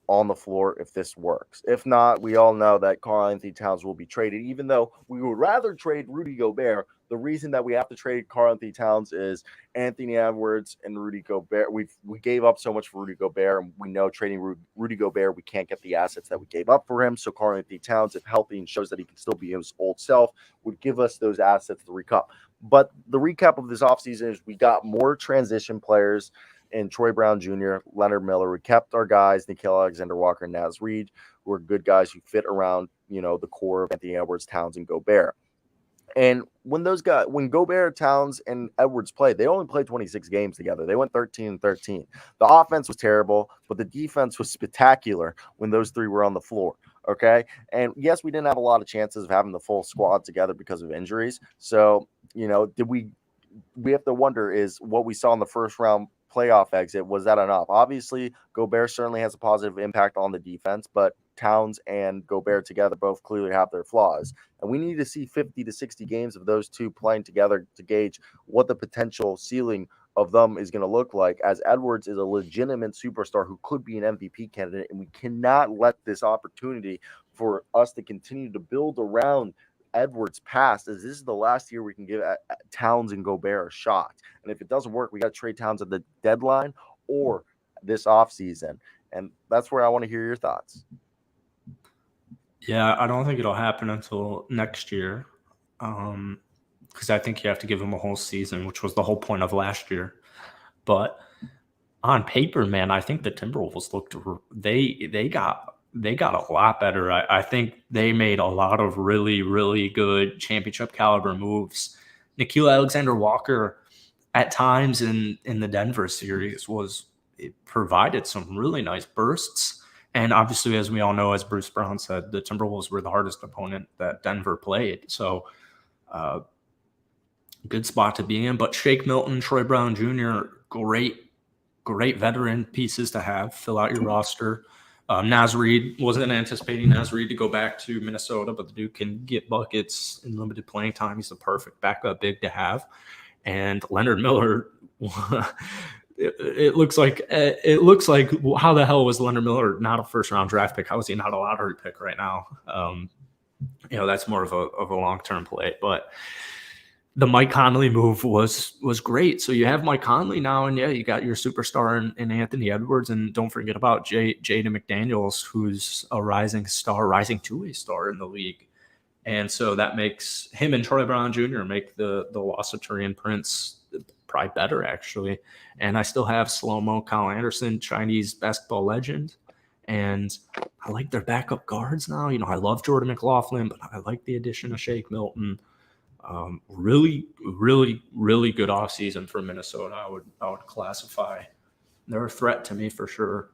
on the floor if this works? If not, we all know that Karl-Anthony Towns will be traded, even though we would rather trade Rudy Gobert. The reason that we have to trade Karl-Anthony Towns is Anthony Edwards and Rudy Gobert. We gave up so much for Rudy Gobert, and we know trading Rudy Gobert, we can't get the assets that we gave up for him. So Karl-Anthony Towns, if healthy and shows that he can still be his old self, would give us those assets to recoup. But the recap of this offseason is we got more transition players in Troy Brown Jr., Leonard Miller. We kept our guys, Nickeil Alexander-Walker and Naz Reid, who are good guys who fit around, the core of Anthony Edwards, Towns, and Gobert. And when Gobert, Towns, and Edwards played, they only played 26 games together. They went 13-13. The offense was terrible, but the defense was spectacular when those three were on the floor. Okay. And yes, we didn't have a lot of chances of having the full squad together because of injuries. So, did we have to wonder, is what we saw in the first round playoff exit, was that enough? Obviously, Gobert certainly has a positive impact on the defense, but Towns and Gobert together both clearly have their flaws. And we need to see 50 to 60 games of those two playing together to gauge what the potential ceiling of them is going to look like, as Edwards is a legitimate superstar who could be an MVP candidate, and we cannot let this opportunity for us to continue to build around Edwards past, as this is the last year we can give Towns and Gobert a shot. And if it doesn't work, we got to trade Towns at the deadline or this offseason. And that's where I want to hear your thoughts. Yeah, I don't think it'll happen until next year, because I think you have to give him a whole season, which was the whole point of last year. But on paper, man, I think the Timberwolves they got a lot better. I think they made a lot of really, really good championship caliber moves. Nickeil Alexander-Walker at times in the Denver series it provided some really nice bursts. And obviously, as we all know, as Bruce Brown said, the Timberwolves were the hardest opponent that Denver played. So good spot to be in. But Shake Milton, Troy Brown Jr., great veteran pieces to have. Fill out your roster. Naz Reid, wasn't anticipating Naz Reid to go back to Minnesota, but the dude can get buckets in limited playing time. He's the perfect backup big to have. And Leonard Miller, it looks like how the hell was Leonard Miller not a first round draft pick? How is he not a lottery pick right now? That's more of a long-term play. But the Mike Conley move was great. So you have Mike Conley now, and yeah, you got your superstar in Anthony Edwards, and don't forget about Jaden McDaniels, who's a rising two-way star in the league. And so that makes him and Troy Brown Jr. make the loss of Taurean Prince probably better, actually. And I still have slow-mo Kyle Anderson, Chinese basketball legend. And I like their backup guards now. You know, I love Jordan McLaughlin, but I like the addition of Shake Milton. Really, really, really good offseason for Minnesota. I would classify. They're a threat to me for sure.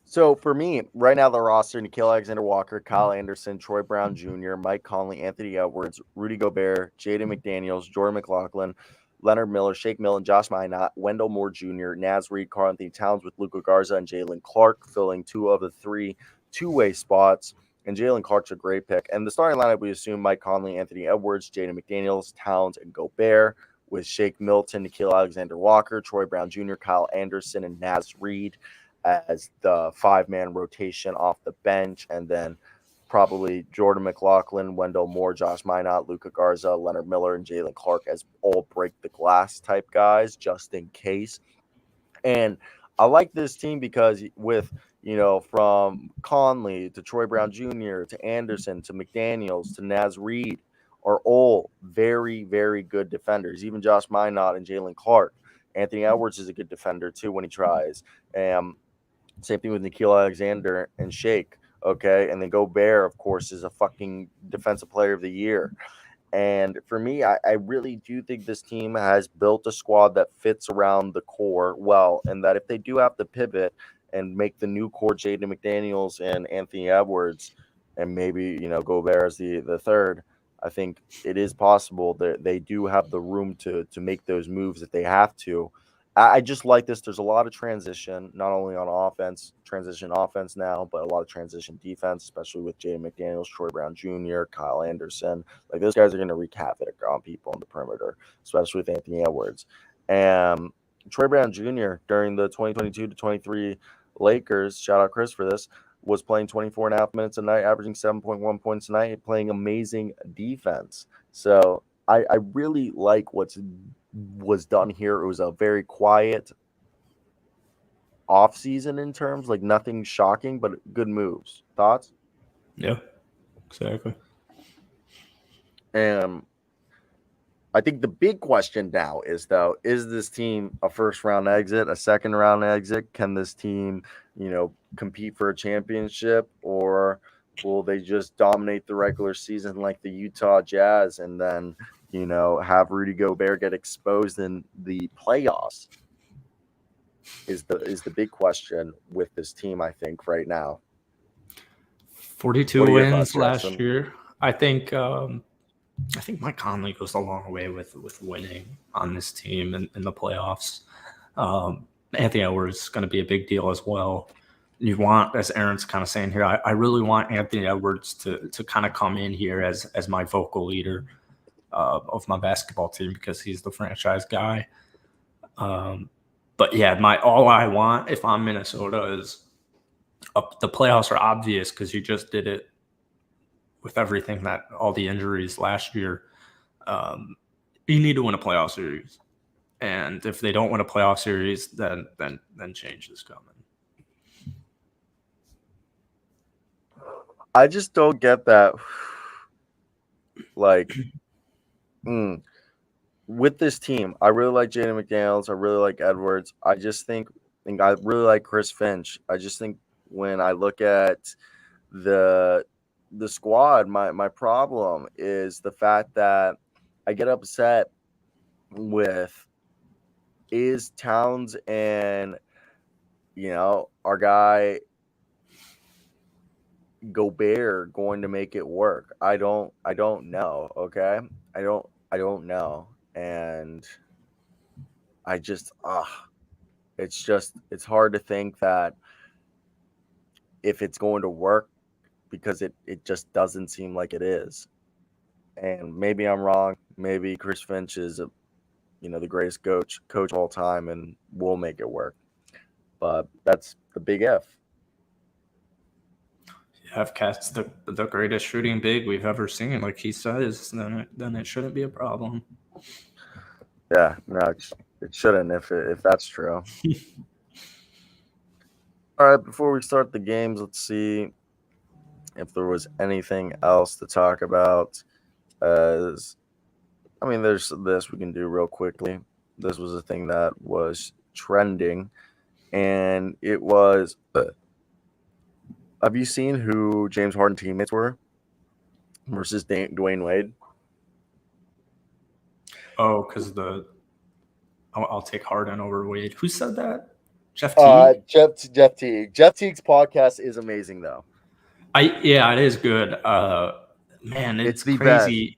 So for me, right now the roster: Nickeil Alexander-Walker, Kyle Anderson, Troy Brown Jr., Mike Conley, Anthony Edwards, Rudy Gobert, Jaden McDaniels, Jordan McLaughlin, Leonard Miller, Shake Milton, Josh Minot, Wendell Moore Jr., Naz Reid, Karl-Anthony Towns with Luka Garza and Jalen Clark filling 2 of the 3 two-way spots. And Jalen Clark's a great pick. And the starting lineup, we assume Mike Conley, Anthony Edwards, Jaden McDaniels, Towns, and Gobert, with Shake Milton, Nickeil Alexander-Walker, Troy Brown Jr., Kyle Anderson, and Naz Reid as the 5-man rotation off the bench, and then probably Jordan McLaughlin, Wendell Moore, Josh Minot, Luka Garza, Leonard Miller, and Jalen Clark as all break the glass type guys just in case. And I like this team because with, you know, from Conley to Troy Brown Jr. to Anderson to McDaniels to Naz Reid are all very, very good defenders. Even Josh Minot and Jalen Clark. Anthony Edwards is a good defender too when he tries. Same thing with Nickeil Alexander and Shake. Okay. And then Gobert, of course, is a fucking defensive player of the year. And for me, I really do think this team has built a squad that fits around the core well, and that if they do have to pivot and make the new core Jaden McDaniels and Anthony Edwards, and maybe, you know, Gobert as the third, I think it is possible that they do have the room to make those moves if they have to. I just like this. There's a lot of transition, not only on offense, transition offense now, but a lot of transition defense, especially with Jaden McDaniels, Troy Brown Jr., Kyle Anderson. Like, those guys are going to wreak havoc on people on the perimeter, especially with Anthony Edwards. And Troy Brown Jr. during the 2022 to 23 Lakers, shout out Chris for this, was playing 24.5 minutes a night, averaging 7.1 points a night, playing amazing defense. So I really like what's was done here. It was a very quiet off season in terms, like nothing shocking, but good moves. Thoughts? Yeah, exactly. And I think the big question now is, though, is this team a first round exit, a second round exit? Can this team, you know, compete for a championship, or will they just dominate the regular season like the Utah Jazz and then, you know, have Rudy Gobert get exposed in the playoffs? Is the big question with this team, I think, right now. 42 What are your wins thoughts, last Justin? year. I think Mike Conley goes a long way with winning on this team in the playoffs. Anthony Edwards is going to be a big deal as well. You want, as Aaron's kind of saying here, I really want Anthony Edwards to kind of come in here as my vocal leader of my basketball team, because he's the franchise guy. But yeah, all I want if I'm Minnesota is the playoffs are obvious because you just did it with everything, that all the injuries last year. You need to win a playoff series, and if they don't win a playoff series, then change is coming. I just don't get that. Like, with this team, I really like Jaden McDaniels. I really like Edwards. I just think I really like Chris Finch. I just think when I look at the squad, my problem is the fact that I get upset with, is Towns and, you know, our guy Gobert going to make it work? I don't know. Okay. I don't know. And I just, it's hard to think that if it's going to work, because it just doesn't seem like it is. And maybe I'm wrong. Maybe Chris Finch is the greatest coach of all time and will make it work. But that's the big if. If Cat's the greatest shooting big we've ever seen, like he says, then it shouldn't be a problem. Yeah, no, it shouldn't if that's true. All right, before we start the games, let's see if there was anything else to talk about. As I mean, there's this we can do real quickly. This was a thing that was trending, and it was. Have you seen who James Harden teammates were versus Dwayne Wade? Oh, because I'll take Harden over Wade. Who said that? Jeff Teague? Jeff Teague. Jeff Teague's podcast is amazing, though. Yeah, it is good. Man, it's the crazy.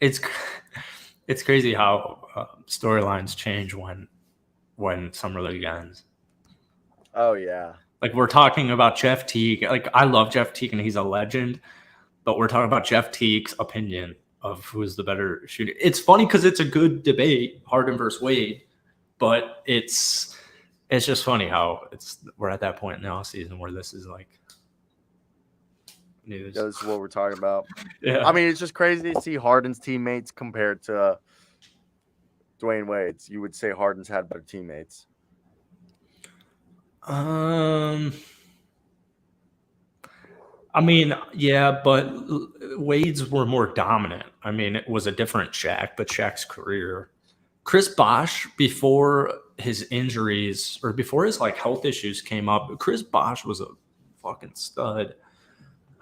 It's crazy how storylines change when Summer League ends. Oh yeah. Like, we're talking about Jeff Teague. Like, I love Jeff Teague and he's a legend, but we're talking about Jeff Teague's opinion of who's the better shooter. It's funny because it's a good debate, Harden versus Wade, but it's just funny how we're at that point in the offseason where this is like news. This is what we're talking about. Yeah. I mean, it's just crazy to see Harden's teammates compared to Dwayne Wade's. You would say Harden's had better teammates. I mean, yeah, but Wade's were more dominant. I mean, it was a different Shaq, but Shaq's career. Chris Bosh, before his injuries or before his like health issues came up, Chris Bosh was a fucking stud.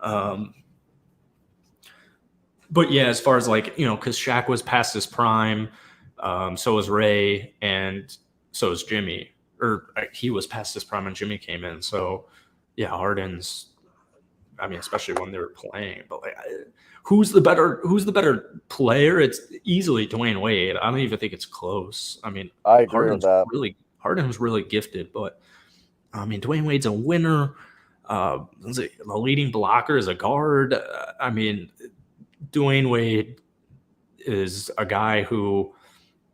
But yeah, as far as like, because Shaq was past his prime, so was Ray, and so was Jimmy. Or he was past his prime and Jimmy came in. So yeah, Harden's. I mean, especially when they were playing. But like, who's the better player? It's easily Dwayne Wade. I don't even think it's close. I mean, I agree with that. Harden's really gifted, but I mean, Dwayne Wade's a winner. The leading blocker is a guard. I mean, Dwayne Wade is a guy who,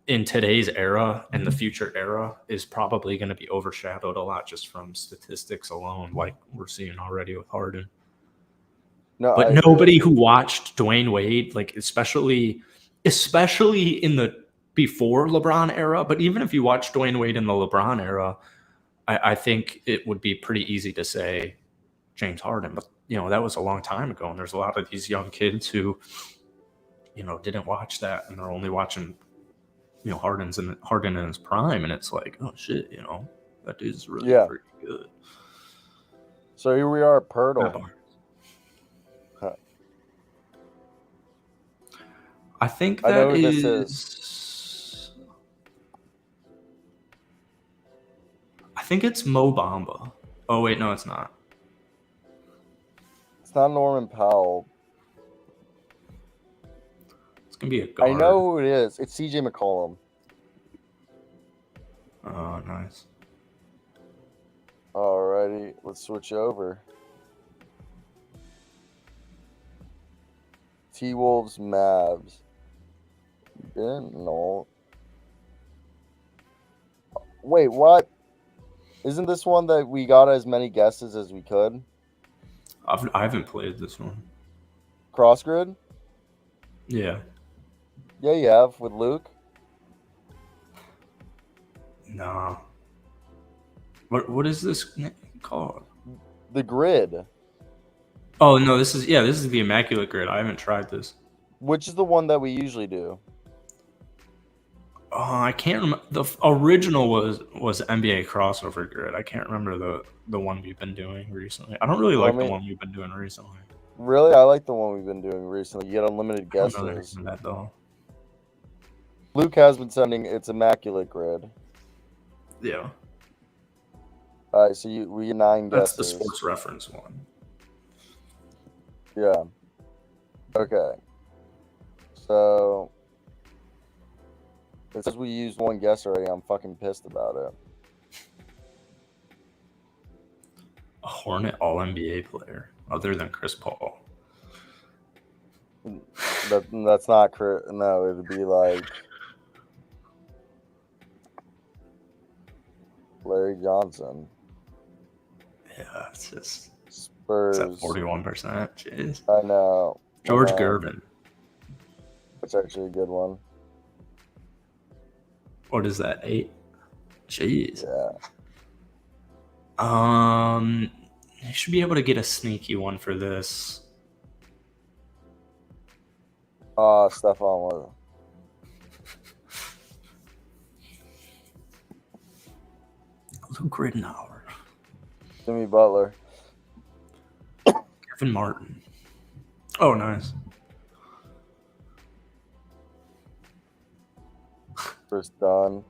in today's era and the future era, is probably going to be overshadowed a lot just from statistics alone, like we're seeing already with Harden. No, but nobody who watched Dwayne Wade, like especially in the before LeBron era, but even if you watch Dwayne Wade in the LeBron era, I think it would be pretty easy to say James Harden. But that was a long time ago, and there's a lot of these young kids who didn't watch that, and they're only watching Harden in his prime, and it's like, oh shit, that dude's really pretty good. So here we are at Pirtle. I think that is. I think it's Mo Bamba. Oh wait, no, it's not. It's not Norman Powell. It's gonna be a guard. I know who it is. It's CJ McCollum. Oh, nice. Alrighty, let's switch over. T-Wolves, Mavs. No. Wait, what? Isn't this one that we got as many guesses as we could? I haven't played this one. Crossgrid? Yeah. Yeah, you have with Luke. Nah. What is this called? The Grid. Oh no, this is the Immaculate Grid. I haven't tried this. Which is the one that we usually do? Oh, I can't remember. The original was NBA Crossover Grid. I can't remember the one we've been doing recently. I don't really like the one we've been doing recently. Really? I like the one we've been doing recently. You get unlimited guesses. I don't know that though. Luke has been sending its Immaculate Grid. Yeah. All right, so we get 9 guesses. That's the Sports Reference one. Yeah. Okay. So it says we used 1 guess already. I'm fucking pissed about it. A Hornet All-NBA player, other than Chris Paul. That's not Chris. No, it would be like Larry Johnson. Yeah, it's just Spurs. It's at 41%. Jeez. I know. George Gervin. That's actually a good one. What is that? 8? Jeez. Yeah. You should be able to get a sneaky one for this. Stephon Luke Ridnour. Jimmy Butler. Kevin Martin. Oh, nice. Chris Dunn.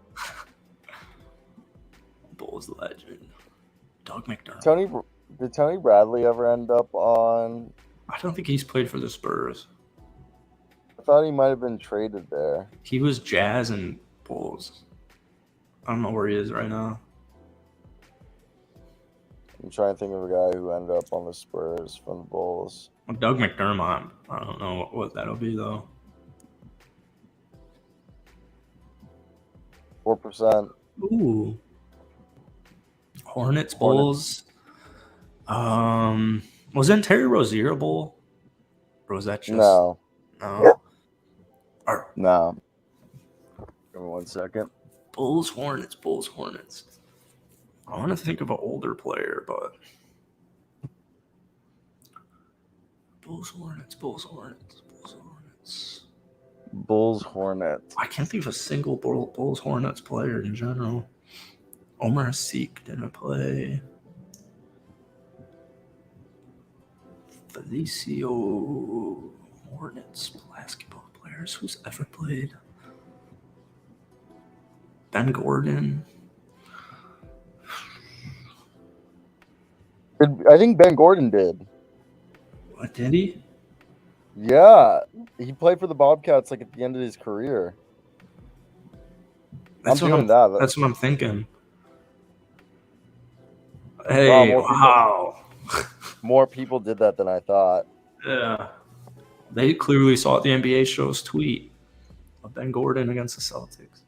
Bulls legend. Doug McDermott. Did Tony Bradley ever end up on? I don't think he's played for the Spurs. I thought he might have been traded there. He was Jazz and Bulls. I don't know where he is right now. I'm trying to think of a guy who ended up on the Spurs from the Bulls. Well, Doug McDermott. I don't know what that'll be, though. 4%. Ooh. Hornets, Bulls. Wasn't Terry Rozier a Bull? Or was that just... No. No. No. Give me 1 second. Bulls, Hornets. I want to think of an older player, but... Bulls, Hornets. Bulls, Hornets. I can't think of a single Bulls, Hornets player in general. Omar Asik didn't play. Felicio Hornets basketball players. Who's ever played? Ben Gordon. I think Ben Gordon did. What, did he? Yeah. He played for the Bobcats like at the end of his career. That's I'm what doing that. That's what I'm thinking. Hey, wow. More people did that than I thought. Yeah. They clearly saw the NBA show's tweet of Ben Gordon against the Celtics.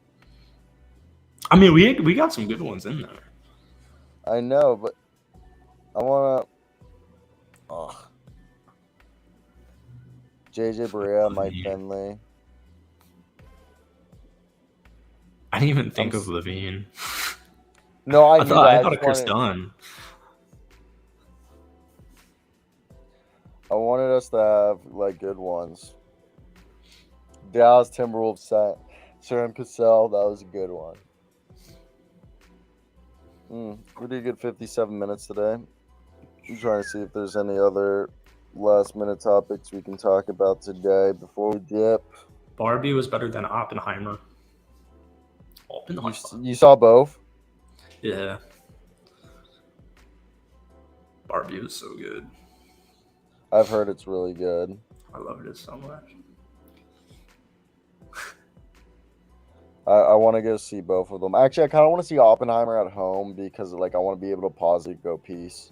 I mean, we got some good ones in there. I know, but I want to... JJ Barea, Mike Finley. I didn't even think of Levine. No, I thought of Chris Dunn. I wanted us to have like good ones. Dallas Timberwolves Sam Cassell, that was a good one. We did a good 57 minutes today. I'm trying to see if there's any other last minute topics we can talk about today before we dip. Barbie was better than Oppenheimer. You saw both? Yeah. Barbie was so good. I've heard it's really good. I loved it so much. I want to go see both of them. Actually, I kind of want to see Oppenheimer at home because like I want to be able to pause it, go piss.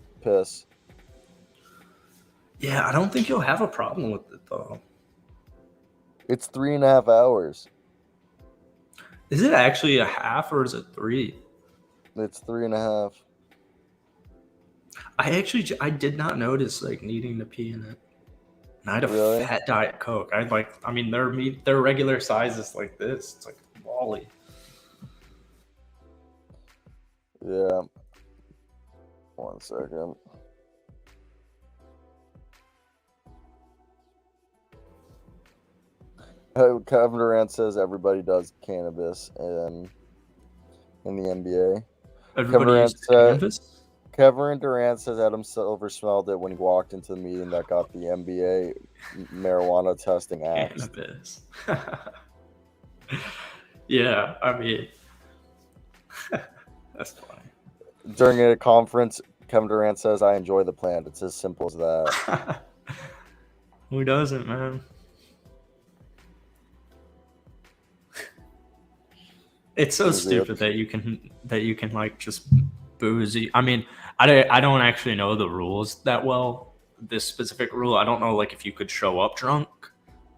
Yeah, I don't think you'll have a problem with it though. It's 3.5 hours. Is it actually a half or is it 3? It's 3.5. I did not notice like needing to pee in it. And I had a fat Diet Coke. Their regular size is like this. It's like Wally. Yeah. 1 second. Kevin Durant says everybody does cannabis in the NBA. Kevin Durant says Adam Silver smelled it when he walked into the meeting that got the NBA marijuana testing axed. Cannabis. Yeah, I mean, that's funny. During a conference, Kevin Durant says, "I enjoy the plant." It's as simple as that. Who doesn't, man? It's so stupid that you can like just boozy. I mean, I don't actually know the rules that well. This specific rule, I don't know like if you could show up drunk,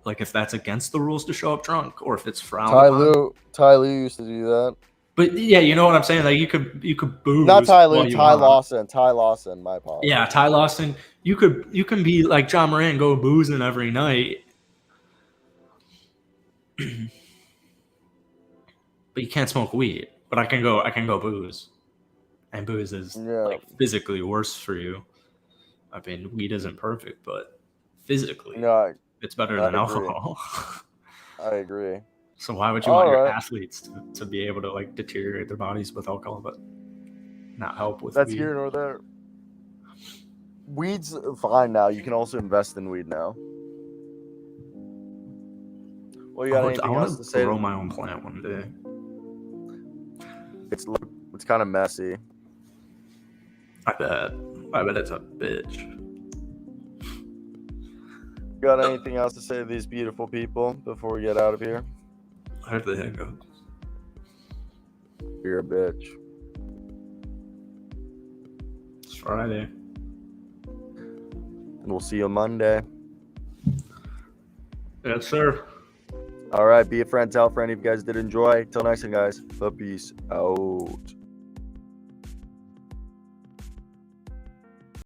like if that's against the rules to show up drunk, or if it's frowned upon. Ty Lue used to do that. But yeah, you know what I'm saying? Like you could booze. Not Ty Lue, Ty Lawson. Ty Lawson, my apologies. Yeah, Ty Lawson. You can be like John Moran, go boozing every night. But you can't smoke weed. But I can go booze. And booze is like physically worse for you. I mean, weed isn't perfect, but physically it's better than alcohol. I agree. So why would you want your athletes to be able to like deteriorate their bodies with alcohol? But not help with That's weed. here nor there. Weed's fine now. You can also invest in weed now. Well, you got I anything want else to to say? grow my own plant one day. It's kind of messy. I bet it's a bitch. You got anything else to say to these beautiful people before we get out of here? I have the hiccups. You're a bitch. It's Friday. And we'll see you Monday. Yes, sir. All right, be a friend, tell a friend if you guys did enjoy. Till next time, guys. Peace out.